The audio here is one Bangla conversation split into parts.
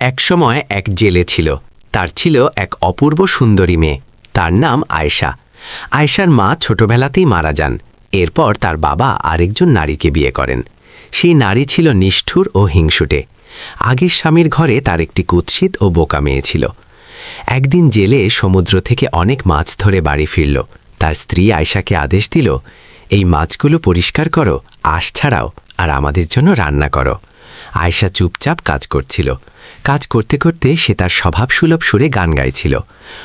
একসময় এক জেলে ছিল। তার ছিল এক অপূর্ব সুন্দরী মেয়ে। তার নাম আয়েশা। আয়েশার মা ছোটবেলাতেই মারা যান। এরপর তার বাবা আরেকজন নারীকে বিয়ে করেন। সেই নারী ছিল নিষ্ঠুর ও হিংসুটে। আগের স্বামীর ঘরে তার একটি কুৎসিত ও বোকা মেয়ে ছিল। একদিন জেলে সমুদ্র থেকে অনেক মাছ ধরে বাড়ি ফিরল। তার স্ত্রী আয়েশাকে আদেশ দিল, এই মাছগুলো পরিষ্কার করো, আঁশ ছাড়াও, আর আমাদের জন্য রান্না করো। আয়েশা চুপচাপ কাজ করছিল। কাজ করতে করতে সে তার স্বভাবসুলভ সুরে গান গাইছিল।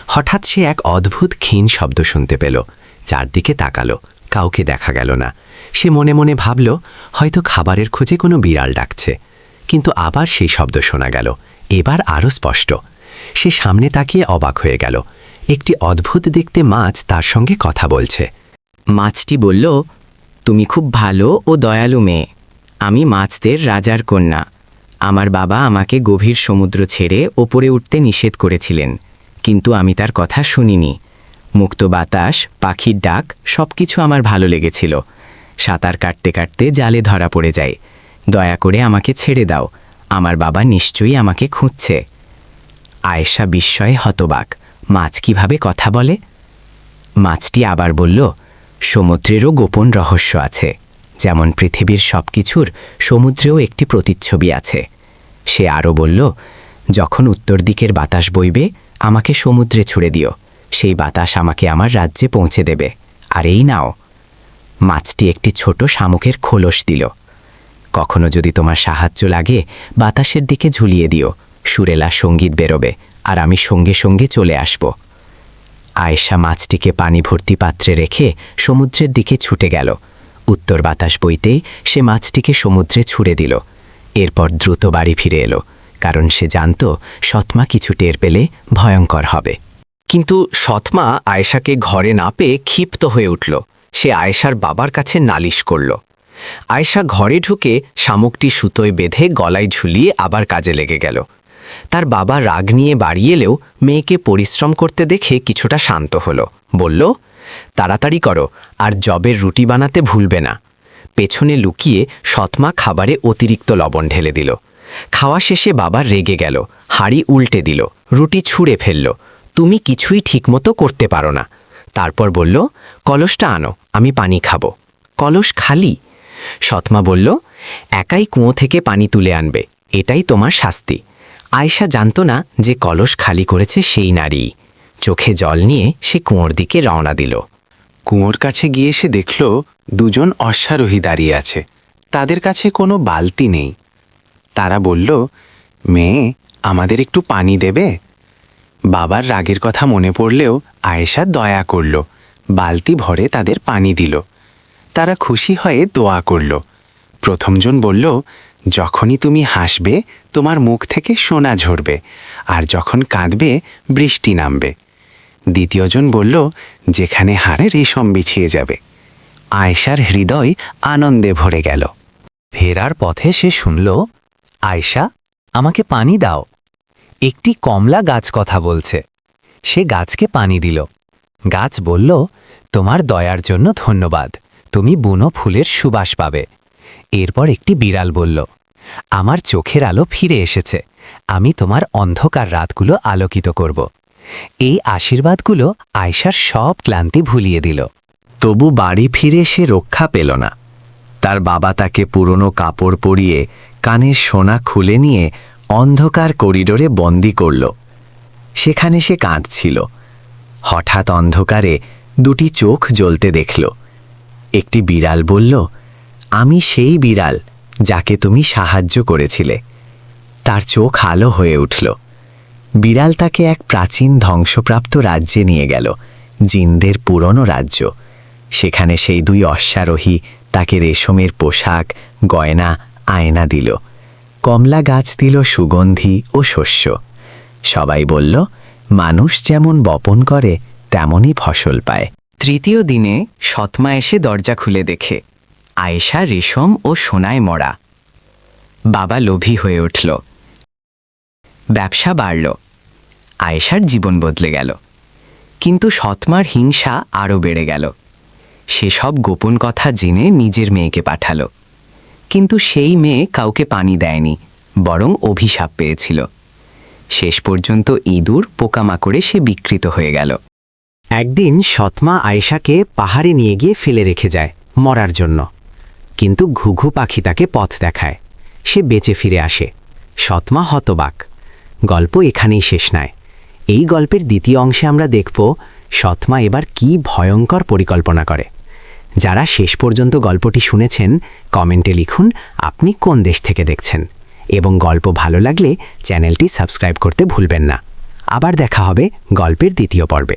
হঠাৎ সে এক অদ্ভুত ক্ষীণ শব্দ শুনতে পেল। চারদিকে তাকালো, কাউকে দেখা গেল না। সে মনে মনে ভাবল, হয়তো খাবারের খোঁজে কোনো বিড়াল ডাকছে। কিন্তু আবার সেই শব্দ শোনা গেল, এবার আরও স্পষ্ট। সে সামনে তাকিয়ে অবাক হয়ে গেল। একটি অদ্ভুত দেখতে মাছ তার সঙ্গে কথা বলছে। মাছটি বলল, তুমি খুব ভালো ও দয়ালু মেয়ে। আমি মাছদের রাজার কন্যা। আমার বাবা আমাকে গভীর সমুদ্র ছেড়ে ওপরে উঠতে নিষেধ করেছিলেন, কিন্তু আমি তার কথা শুনিনি। মুক্ত বাতাস, পাখির ডাক সবকিছু আমার ভালো লেগেছিল। সাঁতার কাটতে কাটতে জালে ধরা পড়ে যায়। দয়া করে আমাকে ছেড়ে দাও, আমার বাবা নিশ্চয়ই আমাকে খুঁজছে। আয়েশা বিস্ময়ে হতবাক, মাছ কিভাবে কথা বলে? মাছটি আবার বলল, সমুদ্রেরও গোপন রহস্য আছে। যেমন পৃথিবীর সব কিছুর সমুদ্রেও একটি প্রতিচ্ছবি আছে। সে আরও বলল, যখন উত্তর দিকের বাতাস বইবে আমাকে সমুদ্রে ছুড়ে দিও। সেই বাতাস আমাকে আমার রাজ্যে পৌঁছে দেবে। আর এই নাও। মাছটি একটি ছোট শামুকের খোলস দিল। কখনো যদি তোমার সাহায্য লাগে, বাতাসের দিকে ঝুলিয়ে দিও, সুরেলা সঙ্গীত বেরোবে, আর আমি সঙ্গে সঙ্গে চলে আসব। আয়েশা মাছটিকে পানি ভর্তি পাত্রে রেখে সমুদ্রের দিকে ছুটে গেল। উত্তর বাতাস বইতেই সে মাছটিকে সমুদ্রে ছুড়ে দিল। এরপর দ্রুত বাড়ি ফিরে এলো, কারণ সে জানত সৎমা কিছু টের পেলে ভয়ঙ্কর হবে। কিন্তু সৎমা আয়েশাকে ঘরে না পেয়ে ক্ষিপ্ত হয়ে উঠল। সে আয়েশার বাবার কাছে নালিশ করল। আয়েশা ঘরে ঢুকে শামুকটি সুতোয় বেঁধে গলায় ঝুলিয়ে আবার কাজে লেগে গেল। তার বাবা রাগ নিয়ে বাড়ি এলেও মেয়েকে পরিশ্রম করতে দেখে কিছুটা শান্ত হল। বলল, তাড়াতাড়ি করো, আর জবের রুটি বানাতে ভুলবে না। পেছনে লুকিয়ে সৎমা খাবারে অতিরিক্ত লবণ ঢেলে দিল। খাওয়া শেষে বাবা রেগে গেল, হাঁড়ি উল্টে দিল, রুটি ছুঁড়ে ফেলল। তুমি কিছুই ঠিকমতো করতে পারো না। তারপর বলল, কলসটা আনো, আমি পানি খাবো। কলস খালি। সৎমা বলল, একাই কুয়ো থেকে পানি তুলে আনবে, এটাই তোমার শাস্তি। আয়েশা জানত না যে কলস খালি করেছে সেই নারী। চোখে জল নিয়ে সে কুয়োর দিকে রওনা দিল। কুয়োর কাছে গিয়ে সে দেখল দুজন অশ্বারোহী দাঁড়িয়ে আছে। তাদের কাছে কোনো বালতি নেই। তারা বলল, মেয়ে, আমাদের একটু পানি দেবে? বাবার রাগের কথা মনে পড়লেও আয়েশা দয়া করল, বালতি ভরে তাদের পানি দিল। তারা খুশি হয়ে দোয়া করল। প্রথমজন বলল, যখনই তুমি হাসবে তোমার মুখ থেকে সোনা ঝরবে, আর যখন কাঁদবে বৃষ্টি নামবে। দ্বিতীয়জন বলল, যেখানে হারে রেশম বিছিয়ে যাবে। আয়েশার হৃদয় আনন্দে ভরে গেল। ফেরার পথে সে শুনল, আয়েশা, আমাকে পানি দাও। একটি কমলা গাছ কথা বলছে। সে গাছকে পানি দিল। গাছ বলল, তোমার দয়ার জন্য ধন্যবাদ, তুমি বুনো ফুলের সুবাস পাবে। এরপর একটি বিড়াল বলল, আমার চোখের আলো ফিরে এসেছে, আমি তোমার অন্ধকার রাতগুলো আলোকিত করব। এই আশীর্বাদগুলো আয়েশার সব ক্লান্তি ভুলিয়ে দিল। তবু বাড়ি ফিরে সে রক্ষা পেল না। তার বাবা তাকে পুরনো কাপড় পরিয়ে কানের সোনা খুলে নিয়ে অন্ধকার করিডোরে বন্দি করল। সেখানে সে কাঁদছিল। হঠাৎ অন্ধকারে দুটি চোখ জ্বলতে দেখল। একটি বিড়াল বলল, আমি সেই বিড়াল যাকে তুমি সাহায্য করেছিলে। তার চোখ আলো হয়ে উঠল। বিড়াল তাকে এক প্রাচীন ধ্বংসপ্রাপ্ত রাজ্যে নিয়ে গেল, জিনদের পুরনো রাজ্য। সেখানে সেই দুই অশ্বারোহী তাকে রেশমের পোশাক, গয়না, আয়না দিল। কমলা গাছ দিল সুগন্ধি ও শস্য। সবাই বলল, মানুষ যেমন বপন করে তেমনই ফসল পায়। তৃতীয় দিনে সৎমা এসে দরজা খুলে দেখে আয়েশা রেশম ও সোনায় মরা। বাবা লোভী হয়ে উঠল। ব্যবসা বাড়ল। আয়েশার জীবন বদলে গেল। কিন্তু সৎমার হিংসা আরও বেড়ে গেল। সে সব গোপন কথা জেনে নিজের মেয়েকে পাঠালো। কিন্তু সেই মেয়ে কাউকে পানি দেয়নি, বরং অভিশাপ পেয়েছিল। শেষ পর্যন্ত ইঁদুর পোকামাকড়ে সে বিকৃত হয়ে গেল। একদিন সৎমা আয়েশাকে পাহাড়ে নিয়ে গিয়ে ফেলে রেখে যায় মরার জন্য, কিন্তু ঘুঘু পাখি তাকে পথ দেখায়। সে বেঁচে ফিরে আসে। সৎমা হতবাক। গল্প এখানেই শেষ নয়। এই গল্পের দ্বিতীয় অংশে আমরা দেখব সৎমা এবার কি ভয়ঙ্কর পরিকল্পনা করে। যারা শেষ পর্যন্ত গল্পটি শুনেছেন কমেন্টে লিখুন আপনি কোন দেশ থেকে দেখছেন, এবং গল্প ভালো লাগলে চ্যানেলটি সাবস্ক্রাইব করতে ভুলবেন না। আবার দেখা হবে গল্পের দ্বিতীয় পর্বে।